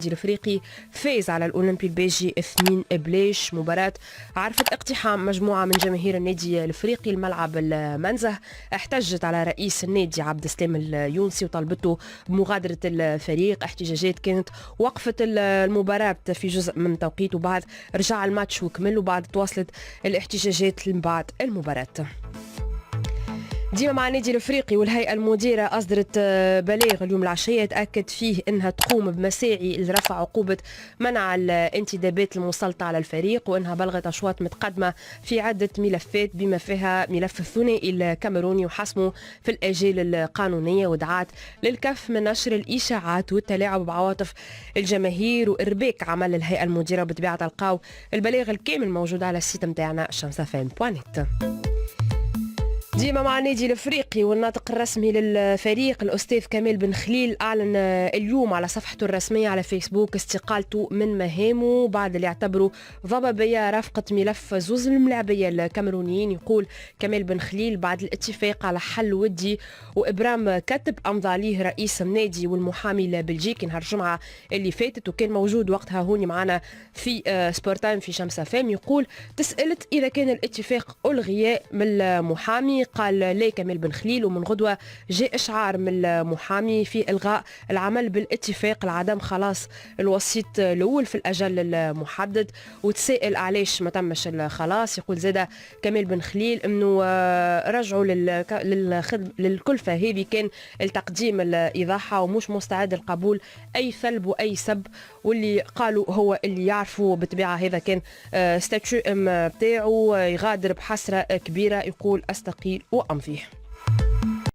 الافريقي فاز على الاولمبي البيجي 2 بلاش. مباراة عرفت اقتحام مجموعة من جماهير النادي الافريقي الملعب المنزه. احتجت على رئيس النادي عبد السلام اليونسي وطالبته بمغادرة الفريق. احتجاجات كانت وقفت المباراة في جزء من توقيت وبعد رجع الماتش وكمل، وبعد تواصلت الاحتجاجات من بعد المباراة. ديما مع النادي الافريقي والهيئه المديره اصدرت بلاغ اليوم العشيه تاكد فيه انها تقوم بمساعي لرفع عقوبه منع الانتدابات المسلطه على الفريق، وانها بلغت اشواط متقدمه في عده ملفات بما فيها ملف الثنائي الكاميروني وحسمه في الاجال القانونيه، ودعات للكف من نشر الاشاعات والتلاعب بعواطف الجماهير وارباك عمل الهيئه المديره. بطبيعه تلقاو البلاغ الكامل موجود على السيت نتاعنا شمسفم.net. ديما مع النادي الافريقي والناطق الرسمي للفريق الاستاذ كمال بن خليل اعلن اليوم على صفحته الرسميه على فيسبوك استقالته من مهامه بعد اللي اعتبره ضبابيه رافقه ملف زوز الملاعبيه الكاميرونيين. يقول كمال بن خليل بعد الاتفاق على حل ودي وابرام كتب امضى عليه رئيس النادي والمحامي البلجيكي نهار الجمعه اللي فاتت، وكان موجود وقتها هوني معنا في سبورت تايم في شمس فام. يقول تسالت اذا كان الاتفاق الغي من المحامي، قال لي كمال بن خليل ومن غدوة جاء إشعار من المحامي في إلغاء العمل بالاتفاق لعدم خلاص الوسيط الأول في الأجل المحدد، وتسائل علاش ما تمش الخلاص. يقول زاد كمال بن خليل أنه رجعوا للكلفة هذه كان التقديم الإيضاحة ومش مستعد القبول أي ثلب وأي سب، واللي قالوا هو اللي يعرفوا. بالطبيعة هذا كان ستاتيو بتاعه يغادر بحسرة كبيرة، يقول أستقيل وأمضيه.